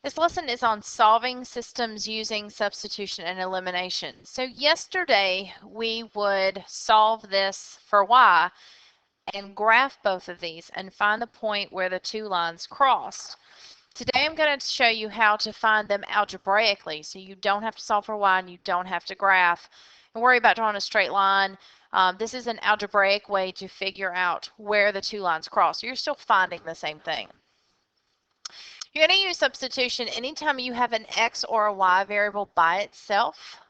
This lesson is on solving systems using substitution and elimination. So yesterday we would solve this for y and graph both of these and find the point where the two lines crossed. Today I'm going to show you how to find them algebraically, so you don't have to solve for y and you don't have to graph and worry about drawing a straight line. This is an algebraic way to figure out where the two lines cross. You're still finding the same thing. You're going to use substitution anytime you have an x or a y variable by itself.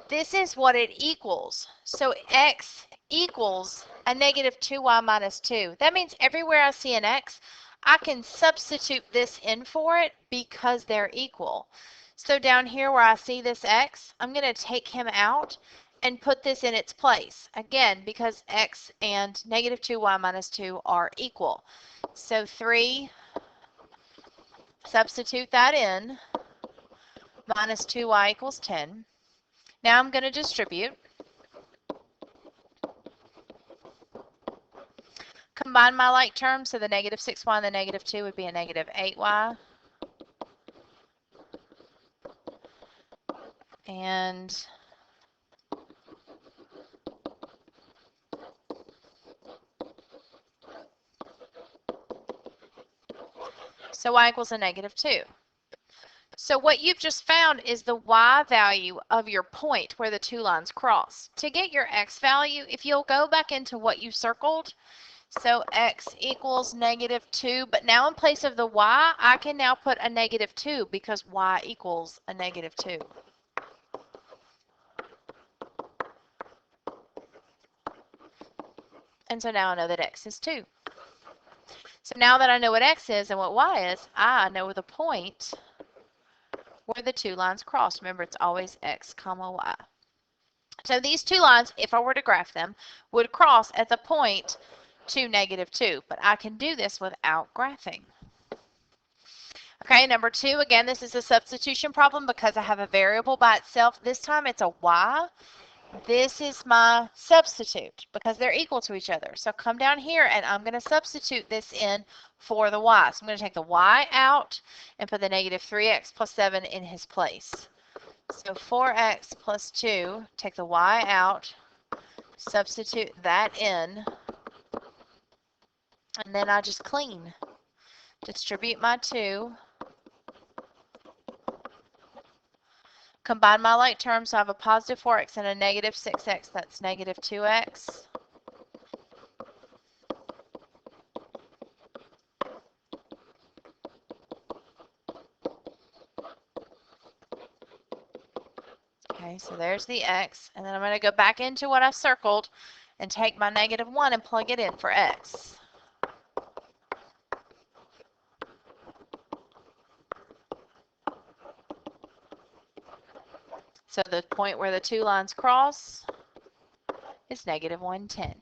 This is what it equals. So x equals a negative 2y minus 2. That means everywhere I see an x, I can substitute this in for it because they're equal. So down here where I see this x, I'm going to take him out and put this in its place. Again, because x and negative 2y minus 2 are equal. So 3, substitute that in, minus 2y equals 10. Now I'm going to distribute. Combine my like terms, so the negative 6y and the negative 2 would be a negative 8y. And so y equals a negative 2. So what you've just found is the y value of your point where the two lines cross. To get your x value, if you'll go back into what you circled, so x equals negative 2, but now in place of the y, I can now put a negative 2 because y equals a negative 2. And so now I know that x is 2. So now that I know what x is and what y is, I know the point where the two lines cross. Remember, it's always x comma y. So these two lines, if I were to graph them, would cross at the point 2, negative 2. But I can do this without graphing. Okay, number 2, again, this is a substitution problem because I have a variable by itself. This time it's a y. This is my substitute because they're equal to each other. So come down here and I'm going to substitute this in for the y. So I'm going to take the y out and put the negative 3x plus 7 in his place. So 4x plus 2, take the y out, substitute that in, and then I just clean. Distribute my 2. Combine my like terms, so I have a positive 4x and a negative 6x. That's negative 2x. Okay, so there's the x. And then I'm going to go back into what I circled and take my negative 1 and plug it in for x. So the point where the two lines cross is negative 110.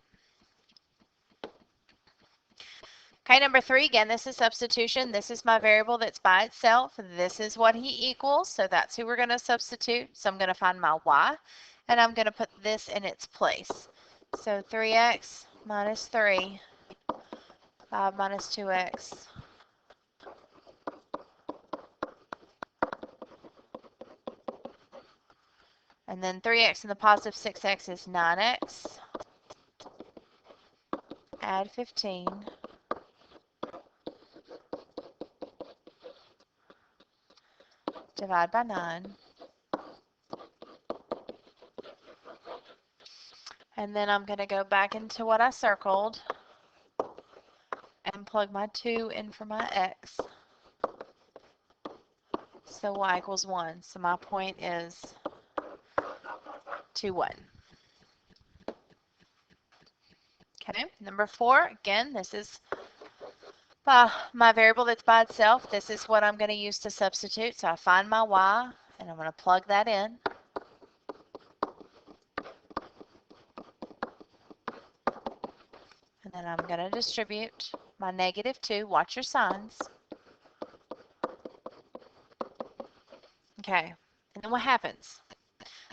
Okay, number 3, again, this is substitution. This is my variable that's by itself. This is what he equals, so that's who we're going to substitute. So I'm going to find my y, and I'm going to put this in its place. So 3x minus 3, 5 minus 2x. And then 3x and the positive 6x is 9x. Add 15. Divide by 9. And then I'm going to go back into what I circled and plug my 2 in for my x. So y equals 1. So my point is 2, 1. Okay, number 4, again, this is my variable that's by itself. This is what I'm going to use to substitute. So I find my y, and I'm going to plug that in. And then I'm going to distribute my negative 2. Watch your signs. Okay, and then what happens?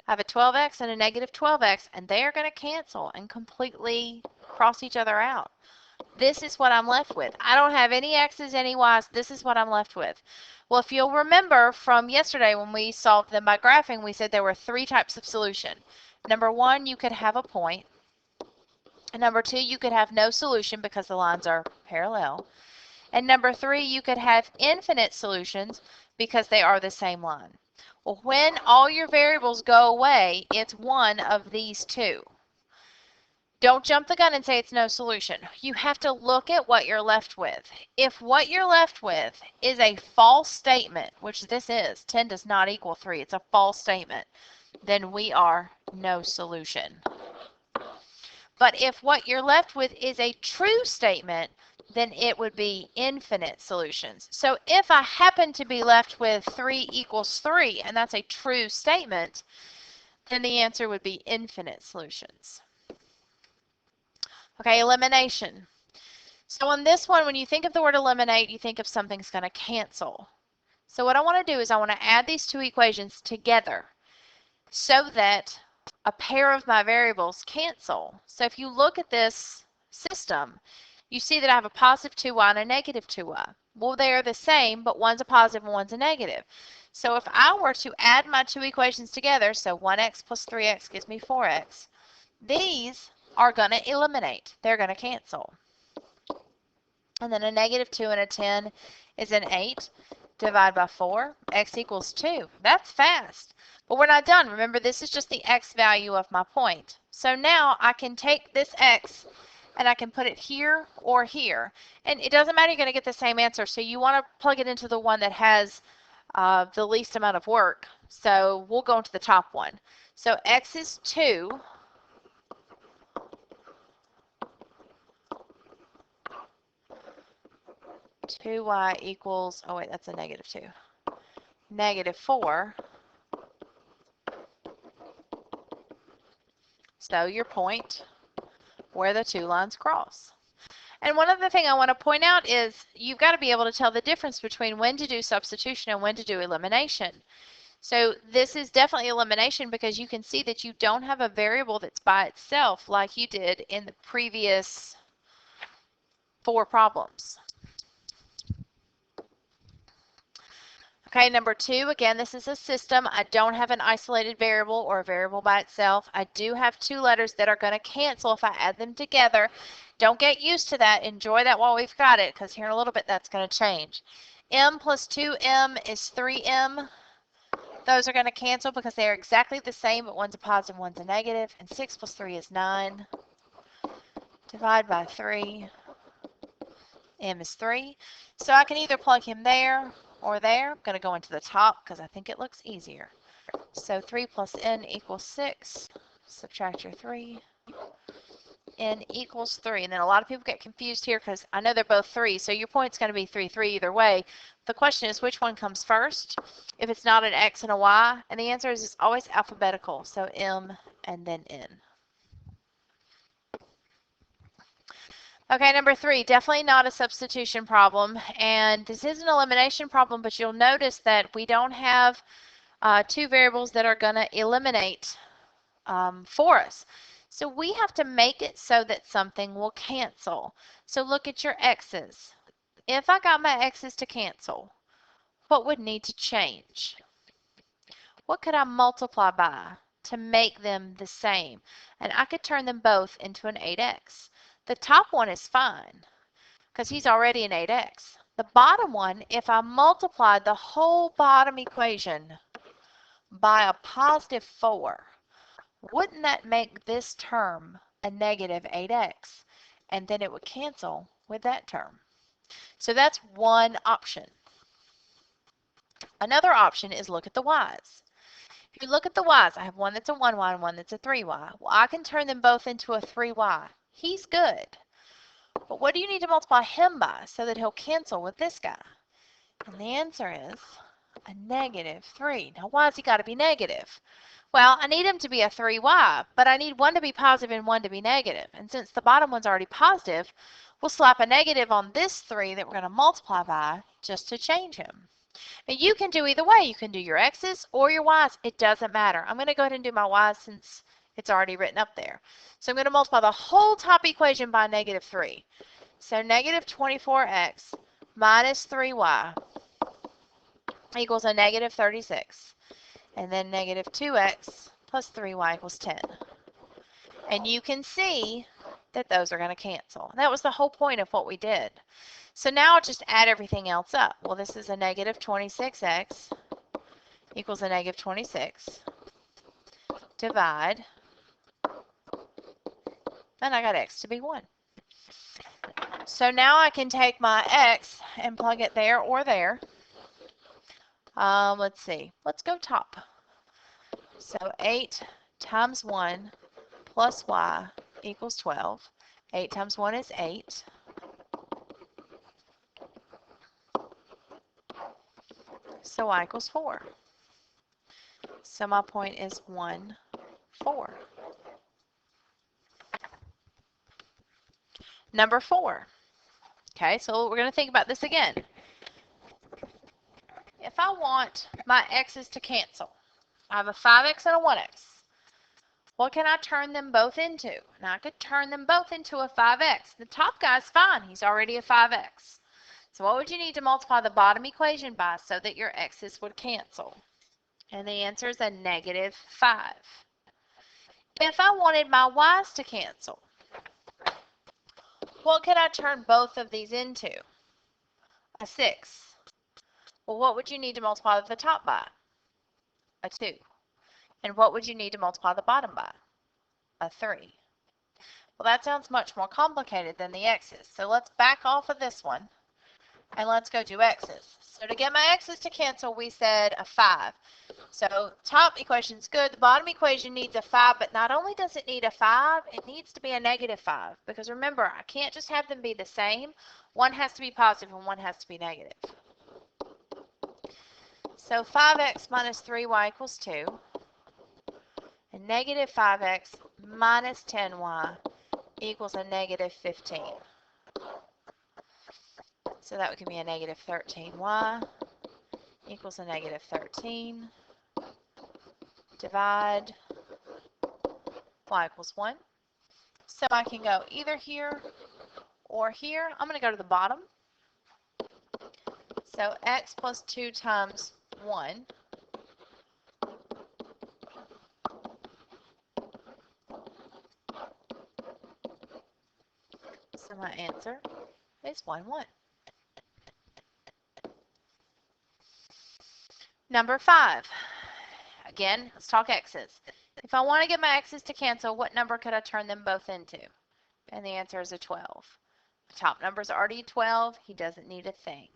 I have a 12x and a negative 12x, and they are going to cancel and completely cross each other out. This is what I'm left with. I don't have any x's, any y's. This is what I'm left with. Well, if you'll remember from yesterday when we solved them by graphing, we said there were 3 types of solution. Number 1, you could have a point. And number 2, you could have no solution because the lines are parallel. And number 3, you could have infinite solutions because they are the same line. Well, when all your variables go away, it's one of these 2. Don't jump the gun and say it's no solution. You have to look at what you're left with. If what you're left with is a false statement, which this is, 10 does not equal 3, it's a false statement, then we are no solution. But if what you're left with is a true statement, then it would be infinite solutions. So if I happen to be left with 3 equals 3, and that's a true statement, then the answer would be infinite solutions. Okay, elimination. So on this one, when you think of the word eliminate, you think of something's going to cancel. So what I want to do is I want to add these 2 equations together so that a pair of my variables cancel. So if you look at this system, you see that I have a positive 2y and a negative 2y. Well, they are the same, but one's a positive and one's a negative. So if I were to add my 2 equations together, so 1x plus 3x gives me 4x, these are going to eliminate. They're going to cancel. And then a negative 2 and a 10 is an 8. Divide by 4, x equals 2. That's fast. But we're not done. Remember, this is just the x value of my point. So now I can take this x and I can put it here or here. And it doesn't matter, you're going to get the same answer. So you want to plug it into the one that has the least amount of work. So we'll go into the top one. So x is 2. Two y equals, oh wait, that's a negative 2. Negative 4. So your point where the 2 lines cross. And one other thing I want to point out is you've got to be able to tell the difference between when to do substitution and when to do elimination. So this is definitely elimination because you can see that you don't have a variable that's by itself like you did in the previous 4 problems. Okay, number 2, again, this is a system. I don't have an isolated variable or a variable by itself. I do have 2 letters that are going to cancel if I add them together. Don't get used to that. Enjoy that while we've got it, because here in a little bit that's going to change. M plus 2m is 3m. Those are going to cancel because they are exactly the same, but one's a positive, one's a negative. And 6 plus 3 is 9. Divide by 3. M is 3. So I can either plug him there or there. I'm going to go into the top because I think it looks easier. So 3 plus n equals 6. Subtract your 3. N equals 3. And then a lot of people get confused here because I know they're both 3. So your point's going to be 3, 3 either way. The question is which one comes first if it's not an x and a y. And the answer is it's always alphabetical. So m and then n. Okay, number 3, definitely not a substitution problem, and this is an elimination problem, but you'll notice that we don't have 2 variables that are going to eliminate for us. So we have to make it so that something will cancel. So look at your x's. If I got my x's to cancel, what would need to change? What could I multiply by to make them the same? And I could turn them both into an 8x. The top one is fine because he's already an 8x. The bottom one, if I multiplied the whole bottom equation by a positive 4, wouldn't that make this term a negative 8x? And then it would cancel with that term. So that's one option. Another option is look at the y's. If you look at the y's, I have one that's a 1y and one that's a 3y. Well, I can turn them both into a 3y. He's good. But what do you need to multiply him by so that he'll cancel with this guy? And the answer is a negative 3. Now, why has he got to be negative? Well, I need him to be a 3y, but I need one to be positive and one to be negative. And since the bottom one's already positive, we'll slap a negative on this 3 that we're going to multiply by just to change him. And you can do either way. You can do your x's or your y's. It doesn't matter. I'm going to go ahead and do my y's since it's already written up there. So I'm going to multiply the whole top equation by negative 3. So negative 24x minus 3y equals a negative 36. And then negative 2x plus 3y equals 10. And you can see that those are going to cancel. That was the whole point of what we did. So now I'll just add everything else up. Well, this is a negative 26x equals a negative 26. Divide. And I got x to be 1. So now I can take my x and plug it there or there. Let's see. Let's go top. So 8 times 1 plus y equals 12. 8 times 1 is 8. So y equals 4. So my point is 1, 4. Number 4. Okay, so we're going to think about this again. If I want my x's to cancel, I have a 5x and a 1x. What can I turn them both into? Now I could turn them both into a 5x. The top guy's fine. He's already a 5x. So what would you need to multiply the bottom equation by so that your x's would cancel? And the answer is a negative 5. If I wanted my y's to cancel, what could I turn both of these into? A 6. Well, what would you need to multiply the top by? A 2. And what would you need to multiply the bottom by? A 3. Well, that sounds much more complicated than the x's. So let's back off of this one and let's go do x's. So to get my x's to cancel, we said a 5. So top equation's good. The bottom equation needs a 5, but not only does it need a 5, it needs to be a negative 5. Because remember, I can't just have them be the same. One has to be positive and one has to be negative. So 5x minus 3y equals 2. And negative 5x minus 10y equals a negative 15. So that would give me a negative 13y equals a negative 13. Divide y equals 1. So I can go either here or here. I'm going to go to the bottom. So x plus 2 times 1 so my answer is 1, 1. Number 5. Again, let's talk x's. If I want to get my x's to cancel, what number could I turn them both into? And the answer is a 12. The top number is already 12. He doesn't need a thing.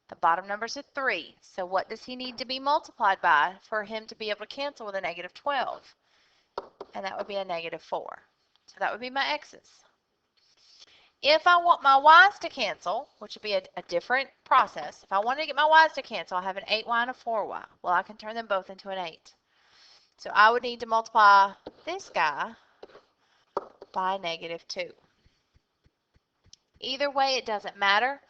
The bottom number is a 3. So what does he need to be multiplied by for him to be able to cancel with a negative 12? And that would be a negative 4. So that would be my x's. If I want my y's to cancel, which would be a different process, if I want to get my y's to cancel, I have an 8y and a 4y. Well, I can turn them both into an 8. So I would need to multiply this guy by negative 2. Either way, it doesn't matter.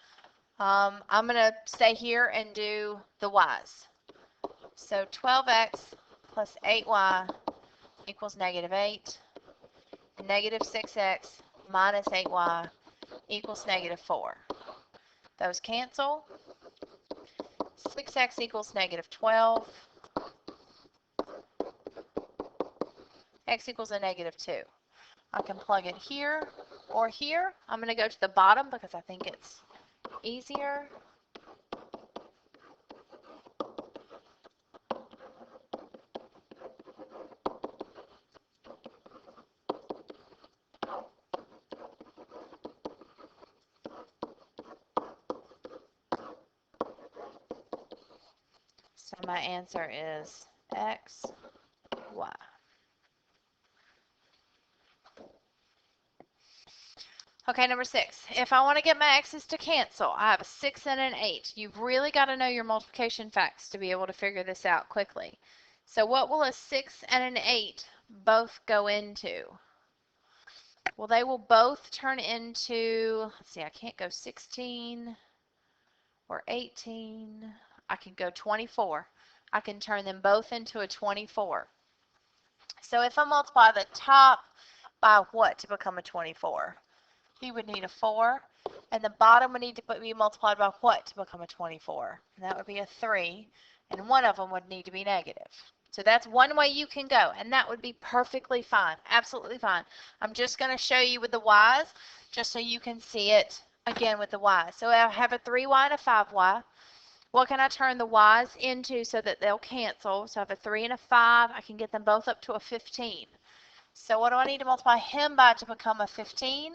I'm going to stay here and do the y's. So 12x plus 8y equals negative 8. And negative 6x minus 8y equals negative 4. Those cancel. 6x equals negative 12. X equals a negative 2. I can plug it here or here. I'm going to go to the bottom because I think it's easier. So my answer is X, Y. Okay, number 6. If I want to get my x's to cancel, I have a 6 and an 8. You've really got to know your multiplication facts to be able to figure this out quickly. So what will a 6 and an 8 both go into? Well, they will both turn into, let's see, I can't go 16 or 18. I can go 24. I can turn them both into a 24. So if I multiply the top by what to become a 24? He would need a 4. and the bottom would need to be multiplied by what to become a 24? And that would be a 3, and one of them would need to be negative. So that's one way you can go, and that would be perfectly fine, absolutely fine. I'm just going to show you with the y's, just so you can see it again with the y's. So I have a 3y and a 5y. What can I turn the y's into so that they'll cancel? So I have a 3 and a 5. I can get them both up to a 15. So what do I need to multiply him by to become a 15?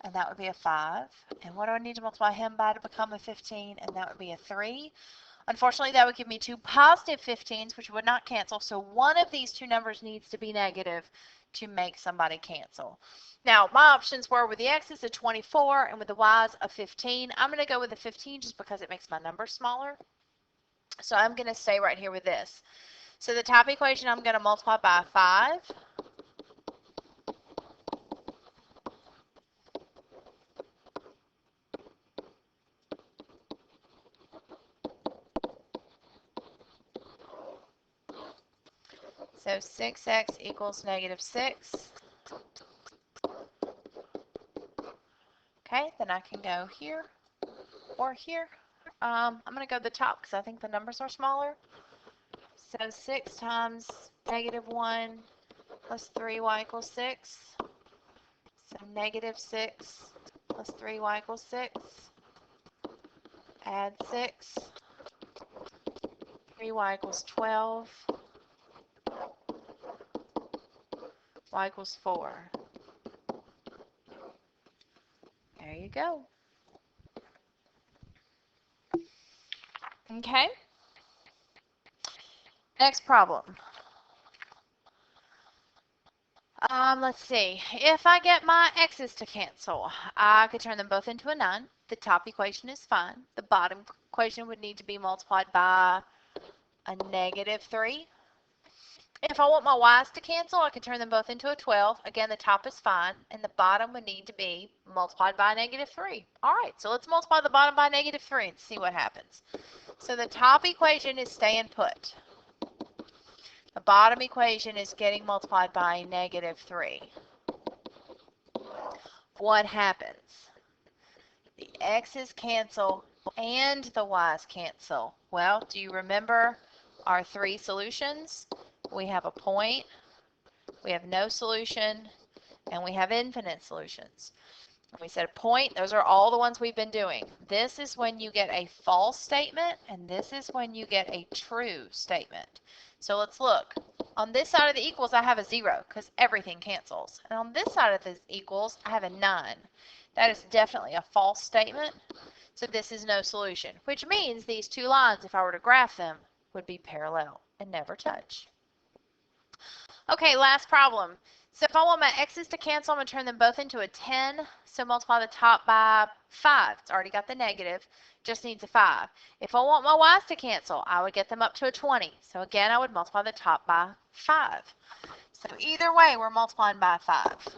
And that would be a 5. And what do I need to multiply him by to become a 15? And that would be a 3. Unfortunately, that would give me two positive 15s, which would not cancel. So one of these two numbers needs to be negative to make somebody cancel. Now, my options were with the x's a 24 and with the y's a 15. I'm going to go with the 15 just because it makes my number smaller. So I'm going to stay right here with this. So the top equation I'm going to multiply by 5. So 6x equals negative 6. Okay, then I can go here or here. I'm going to go to the top because I think the numbers are smaller. So 6 times negative 1 plus 3y equals 6. So negative 6 plus 3y equals 6. Add 6. 3y equals 12. Y equals 4. There you go. Okay. Next problem. Let's see. If I get my x's to cancel, I could turn them both into a 9. The top equation is fine. The bottom equation would need to be multiplied by a negative 3. If I want my y's to cancel, I can turn them both into a 12. Again, the top is fine, and the bottom would need to be multiplied by a negative 3. All right, so let's multiply the bottom by negative 3 and see what happens. So the top equation is staying put. The bottom equation is getting multiplied by a negative 3. What happens? The x's cancel and the y's cancel. Well, do you remember our three solutions? We have a point, we have no solution, and we have infinite solutions. We said a point, those are all the ones we've been doing. This is when you get a false statement, and this is when you get a true statement. So let's look. On this side of the equals, I have a 0 because everything cancels. And on this side of the equals, I have a 9. That is definitely a false statement. So this is no solution, which means these two lines, if I were to graph them, would be parallel and never touch. Okay, last problem. So if I want my x's to cancel, I'm going to turn them both into a 10. So multiply the top by 5. It's already got the negative. Just needs a 5. If I want my y's to cancel, I would get them up to a 20. So again, I would multiply the top by 5. So either way, we're multiplying by 5.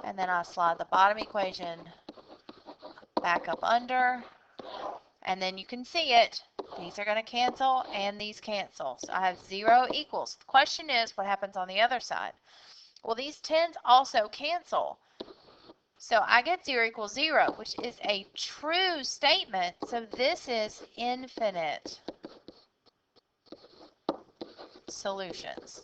And then I slide the bottom equation back up under. And then you can see it. These are going to cancel and these cancel. So I have 0 equals. The question is, what happens on the other side? Well, these 10s also cancel. So I get 0 equals 0, which is a true statement. So this is infinite solutions.